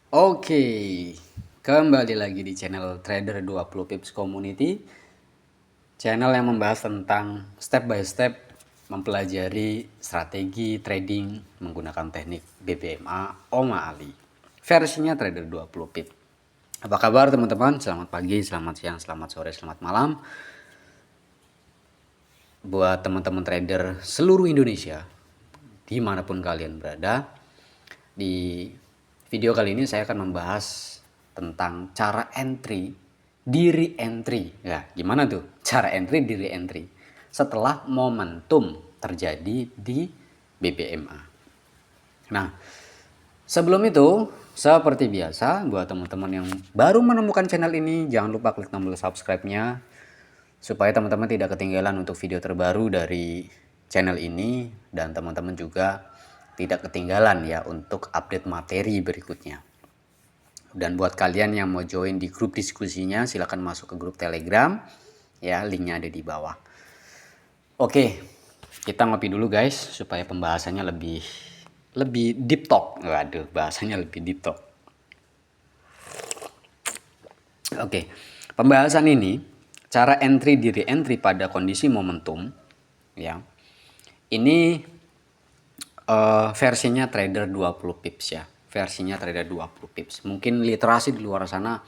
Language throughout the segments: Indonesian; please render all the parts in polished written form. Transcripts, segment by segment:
Oke, kembali lagi di channel Trader 20 Pips Community. Channel yang membahas tentang step by step mempelajari strategi trading menggunakan teknik BBMA OMA Ali. Versinya Trader 20 Pips. Apa kabar teman-teman? Selamat pagi, selamat siang, selamat sore, selamat malam. Buat teman-teman trader seluruh Indonesia, dimanapun kalian berada, di video kali ini saya akan membahas tentang cara entry di re-entry. Ya, gimana tuh cara entry di re-entry setelah momentum terjadi di BBMA. Nah, sebelum itu, seperti biasa, buat teman-teman yang baru menemukan channel ini, jangan lupa klik tombol subscribe-nya supaya teman-teman tidak ketinggalan untuk video terbaru dari channel ini, dan teman-teman juga tidak ketinggalan ya untuk update materi berikutnya. Dan buat kalian yang mau join di grup diskusinya, silahkan masuk ke grup Telegram ya, linknya ada di bawah. Oke, kita ngopi dulu guys supaya pembahasannya lebih deep talk. Waduh, bahasanya lebih deep talk. Oke, pembahasan ini cara entry di re-entry pada kondisi momentum ya. Ini versinya trader 20 pips ya. Versinya trader 20 pips. Mungkin literasi di luar sana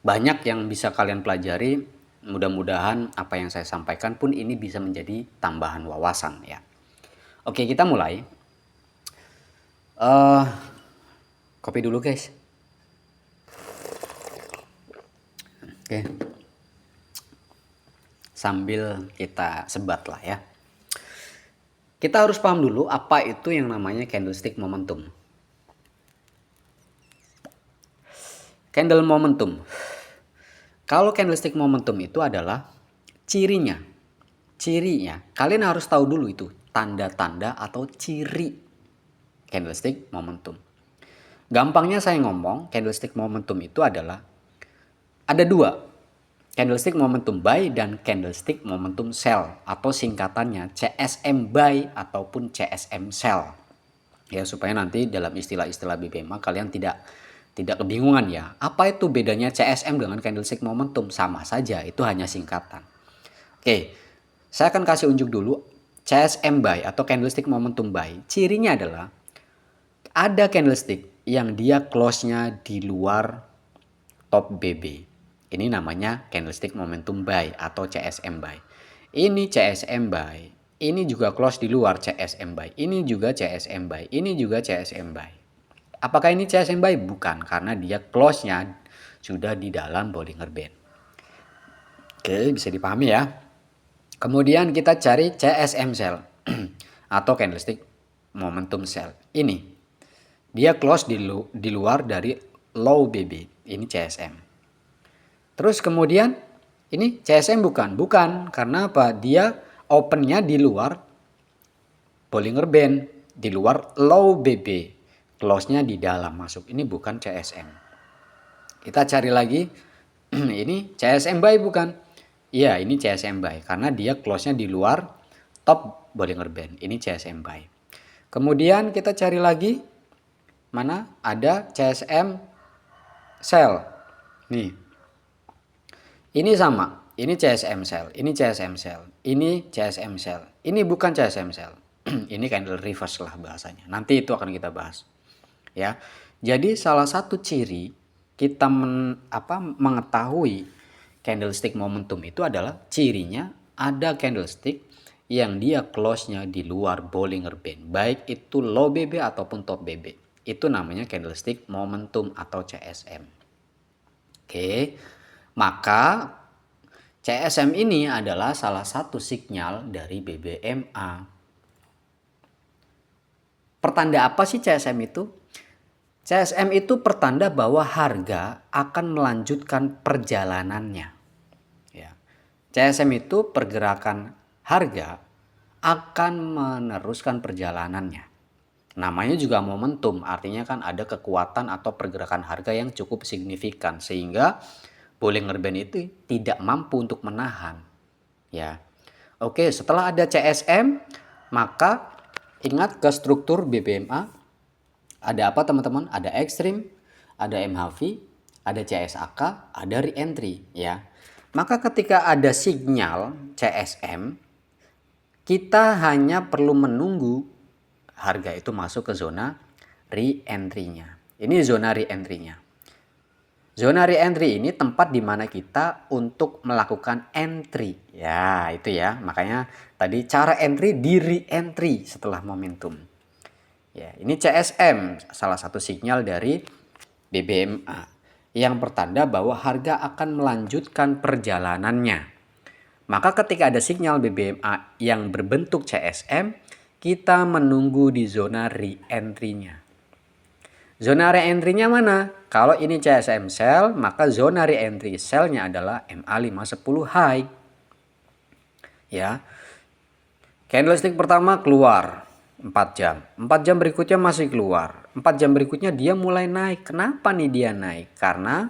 banyak yang bisa kalian pelajari. Mudah-mudahan apa yang saya sampaikan pun ini bisa menjadi tambahan wawasan ya. Oke, kita mulai. Kopi dulu guys. Oke. Sambil kita sebat lah ya. Kita harus paham dulu apa itu yang namanya candlestick momentum. Candle momentum. Kalau candlestick momentum itu adalah cirinya. Cirinya, kalian harus tahu dulu itu tanda-tanda atau ciri candlestick momentum. Gampangnya saya ngomong, candlestick momentum itu adalah ada dua. Candlestick momentum buy dan candlestick momentum sell, atau singkatannya CSM buy ataupun CSM sell. Ya, supaya nanti dalam istilah-istilah BBMA kalian tidak kebingungan ya. Apa itu bedanya CSM dengan candlestick momentum? Sama saja, itu hanya singkatan. Oke, saya akan kasih unjuk dulu CSM buy atau candlestick momentum buy. Cirinya adalah ada candlestick yang dia close-nya di luar top BB. Ini namanya candlestick momentum buy atau CSM buy. Ini CSM buy. Ini juga close di luar CSM buy. Ini juga CSM buy. Ini juga CSM buy. Apakah ini CSM buy? Bukan, karena dia close-nya sudah di dalam Bollinger Band. Oke, bisa dipahami ya. Kemudian kita cari CSM sell atau candlestick momentum sell. Ini dia close di luar dari low BB. Ini CSM. Terus kemudian ini CSM bukan karena apa? Dia opennya di luar Bollinger Band, di luar low BB, close-nya di dalam masuk. Ini bukan CSM. Kita cari lagi, ini CSM buy bukan? Iya, ini CSM buy karena dia close-nya di luar top Bollinger Band. Ini CSM buy. Kemudian kita cari lagi, mana ada CSM sell. Nih. Ini sama, ini CSM sell, ini CSM sell, ini CSM sell, ini bukan CSM sell. Ini candle reverse lah bahasanya. Nanti itu akan kita bahas. Ya. Jadi salah satu ciri kita mengetahui candlestick momentum itu adalah cirinya ada candlestick yang dia close-nya di luar Bollinger Band, baik itu low BB ataupun top BB. Itu namanya candlestick momentum atau CSM. Oke. Maka CSM ini adalah salah satu sinyal dari BBMA. Pertanda apa sih CSM itu? CSM itu pertanda bahwa harga akan melanjutkan perjalanannya. Ya. CSM itu pergerakan harga akan meneruskan perjalanannya. Namanya juga momentum, artinya kan ada kekuatan atau pergerakan harga yang cukup signifikan sehingga Bollinger Band itu tidak mampu untuk menahan. Ya. Oke, setelah ada CSM, maka ingat ke struktur BBMA. Ada apa teman-teman? Ada ekstrim, ada MHV, ada CSAK, ada re-entry ya. Maka ketika ada sinyal CSM, kita hanya perlu menunggu harga itu masuk ke zona re-entry-nya. Ini zona re-entry-nya. Zona re-entry ini tempat di mana kita untuk melakukan entry. Ya, itu ya. Makanya tadi cara entry di re-entry setelah momentum. Ya, ini CSM, salah satu sinyal dari BBMA yang pertanda bahwa harga akan melanjutkan perjalanannya. Maka ketika ada sinyal BBMA yang berbentuk CSM, kita menunggu di zona re-entry-nya. Zona re-entry-nya mana? Kalau ini CSM sell, maka zona re-entry sell-nya adalah MA510 high. Ya. Candlestick pertama keluar 4 jam. 4 jam berikutnya masih keluar. 4 jam berikutnya dia mulai naik. Kenapa nih dia naik? Karena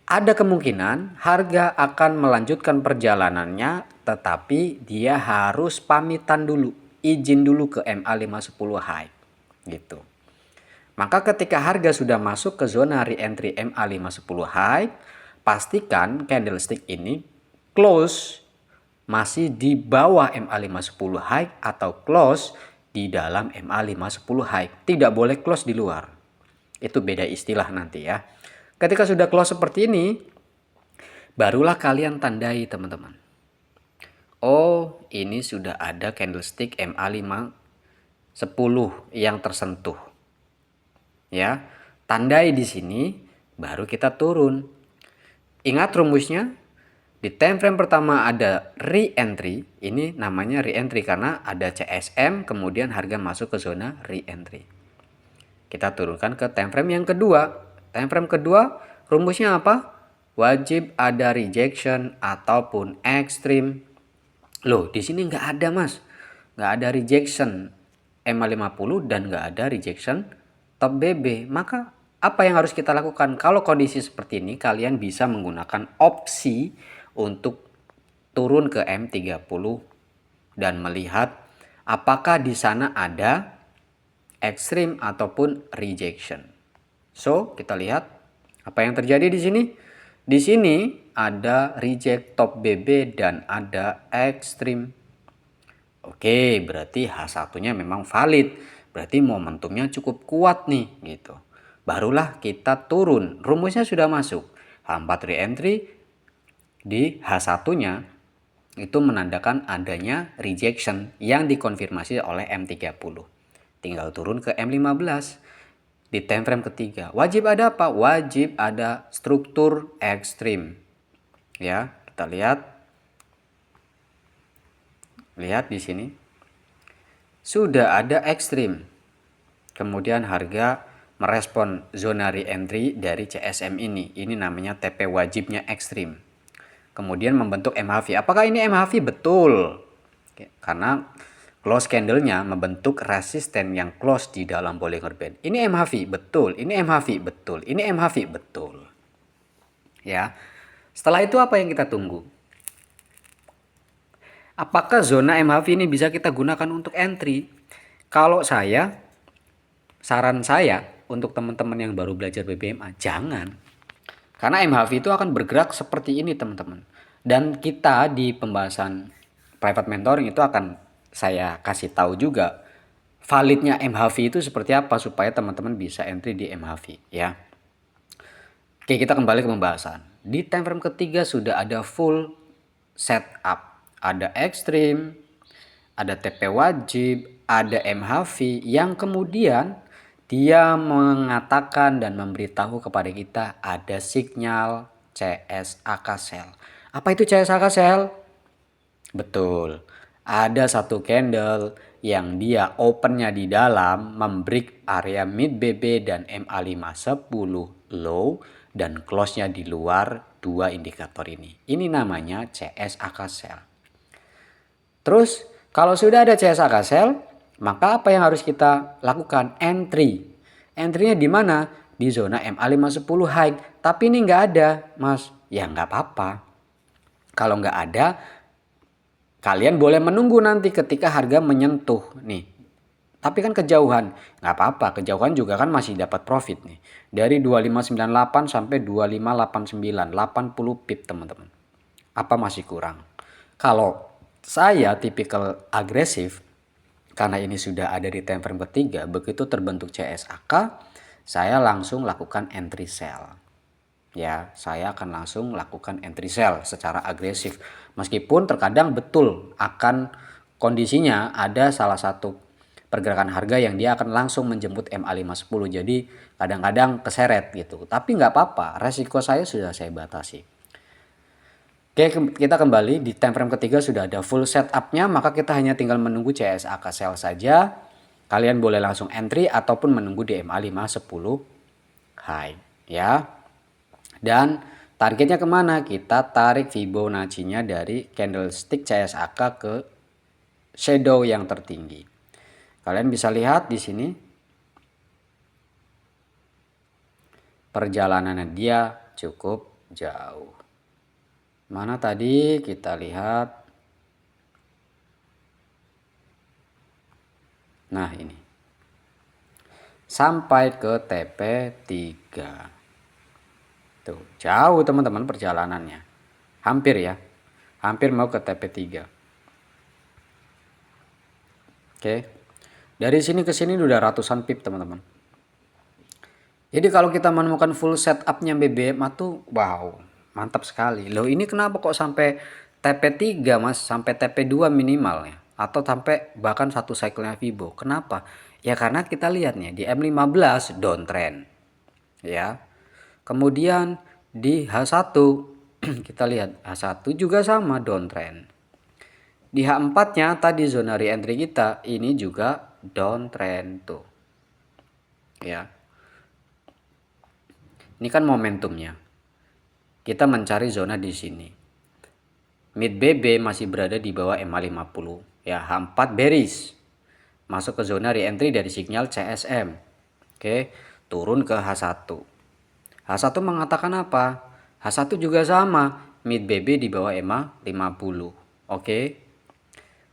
ada kemungkinan harga akan melanjutkan perjalanannya, tetapi dia harus pamitan dulu, izin dulu ke MA510 high gitu. Maka ketika harga sudah masuk ke zona re-entry MA510 high, pastikan candlestick ini close masih di bawah MA510 high atau close di dalam MA510 high. Tidak boleh close di luar. Itu beda istilah nanti ya. Ketika sudah close seperti ini, barulah kalian tandai teman-teman. Oh, ini sudah ada candlestick MA510 yang tersentuh. Ya, tandai di sini, baru kita turun. Ingat rumusnya, di time frame pertama ada re-entry, ini namanya re-entry karena ada CSM, kemudian harga masuk ke zona re-entry. Kita turunkan ke time frame yang kedua. Time frame kedua rumusnya apa? Wajib ada rejection ataupun extreme. Loh, di sini nggak ada mas. Nggak ada rejection MA50 dan nggak ada rejection top BB. Maka apa yang harus kita lakukan? Kalau kondisi seperti ini, kalian bisa menggunakan opsi untuk turun ke M30 dan melihat apakah di sana ada extreme ataupun rejection. So, kita lihat apa yang terjadi di sini. Di sini ada reject top BB dan ada extreme. Oke, berarti H1-nya memang valid. Berarti momentumnya cukup kuat nih gitu. Barulah kita turun. Rumusnya sudah masuk. H4 re-entry di H1-nya itu menandakan adanya rejection yang dikonfirmasi oleh M30. Tinggal turun ke M15. Di time frame ketiga, wajib ada apa? Wajib ada struktur ekstrim. Ya, kita lihat. Lihat di sini. Sudah ada ekstrim. Kemudian harga merespon zona re-entry dari CSM ini. Ini namanya TP wajibnya ekstrim. Kemudian membentuk MHV. Apakah ini MHV? Betul. Karena close candle-nya membentuk resisten yang close di dalam Bollinger Band. Ini MHV, betul. Ini MHV, betul. Ini MHV, betul. Ya. Setelah itu apa yang kita tunggu? Apakah zona MHV ini bisa kita gunakan untuk entry? Kalau saran saya untuk teman-teman yang baru belajar BBMA, jangan. Karena MHV itu akan bergerak seperti ini teman-teman. Dan kita di pembahasan private mentoring itu akan saya kasih tahu juga validnya MHV itu seperti apa supaya teman-teman bisa entry di MHV ya. Oke, kita kembali ke pembahasan. Di time frame ketiga sudah ada full setup. Ada ekstrim, ada TP wajib, ada MHV yang kemudian dia mengatakan dan memberitahu kepada kita ada sinyal CSAK sell. Apa itu CSAK sell? Betul. Ada satu candle yang dia opennya di dalam membreak area mid BB dan MA510 low dan close-nya di luar dua indikator ini. Ini namanya CSAK sell. Terus kalau sudah ada CSAK sell, maka apa yang harus kita lakukan? Entry. Entry-nya di mana? Di zona MA510 high. Tapi ini nggak ada, Mas. Ya nggak apa-apa. Kalau nggak ada, kalian boleh menunggu nanti ketika harga menyentuh nih Tapi kan kejauhan, nggak apa-apa, kejauhan juga kan masih dapat profit nih. Dari 2598 sampai 2589, 80 pip teman-teman. Apa masih kurang? Kalau saya tipikal agresif, karena ini sudah ada di time frame ketiga, begitu terbentuk CSAK, saya langsung lakukan entry sell. Ya, saya akan langsung lakukan entry sell secara agresif. Meskipun terkadang betul akan kondisinya ada salah satu pergerakan harga yang dia akan langsung menjemput MA510. Jadi kadang-kadang keseret gitu. Tapi nggak apa-apa, resiko saya sudah saya batasi. Oke, kita kembali di time frame ketiga sudah ada full setupnya, maka kita hanya tinggal menunggu CSAK sell saja. Kalian boleh langsung entry ataupun menunggu di MA510 high ya. Dan targetnya kemana? Kita tarik Fibonacci-nya dari candlestick CSAK ke shadow yang tertinggi. Kalian bisa lihat di sini perjalanannya dia cukup jauh. Mana tadi kita lihat. Nah ini. Sampai ke TP3. Tuh, jauh teman-teman perjalanannya. Hampir ya. Hampir mau ke TP3. Oke. Dari sini ke sini udah ratusan pip teman-teman. Jadi kalau kita menemukan full setupnya BBM tuh wow, mantap sekali. Loh ini kenapa kok sampai TP3 mas, sampai TP2 minimal ya, atau sampai bahkan satu cycle-nya Fibo. Kenapa? Ya karena kita lihat nih di M15 downtrend ya. Kemudian di H1 kita lihat H1 juga sama downtrend. Di H4-nya tadi zona re-entry kita ini juga downtrend tuh. Ya. Ini kan momentumnya. Kita mencari zona di sini. Mid BB masih berada di bawah MA50. Ya, H4 bearish. Masuk ke zona re-entry dari sinyal CSM. Oke, turun ke H1. H1 mengatakan apa? H1 juga sama. Mid BB di bawah MA50. Oke.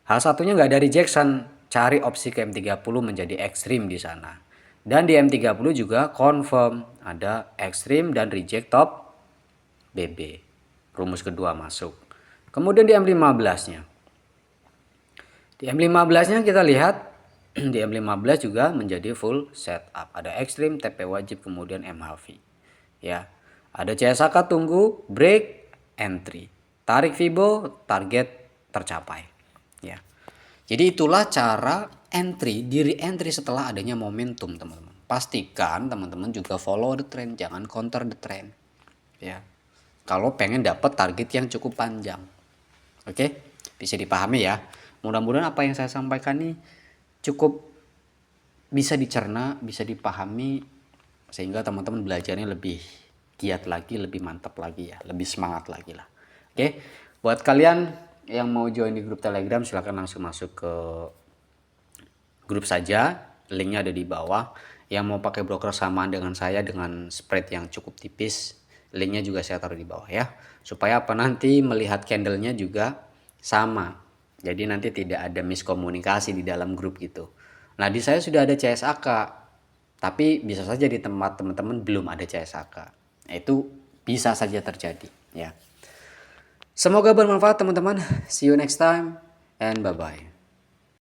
H1-nya nggak ada rejection. Cari opsi ke M30 menjadi ekstrim di sana. Dan di M30 juga confirm ada ekstrim dan reject top BB. Rumus kedua masuk. Kemudian di M15-nya. Di M15-nya kita lihat di M15 juga menjadi full setup. Ada ekstrim, TP wajib, kemudian MHV. Ya. Ada CSAK tunggu, break, entry. Tarik Fibo, target tercapai. Ya. Jadi itulah cara entry, diri entry setelah adanya momentum teman-teman. Pastikan teman-teman juga follow the trend, jangan counter the trend. Ya. Kalau pengen dapat target yang cukup panjang. Oke, bisa dipahami ya. Mudah-mudahan apa yang saya sampaikan ini cukup bisa dicerna, bisa dipahami sehingga teman-teman belajarnya lebih giat lagi, lebih mantap lagi ya, lebih semangat lagi lah. Oke, buat kalian yang mau join di grup Telegram silahkan langsung masuk ke grup saja, linknya ada di bawah. Yang mau pakai broker samaan dengan saya dengan spread yang cukup tipis, linknya juga saya taruh di bawah ya, supaya apa nanti melihat candlenya juga sama, jadi nanti tidak ada miskomunikasi di dalam grup gitu. Nah di saya sudah ada CSAK, tapi bisa saja di tempat teman-teman belum ada CSAK. Nah, itu bisa saja terjadi ya. Semoga bermanfaat teman-teman. See you next time and bye bye.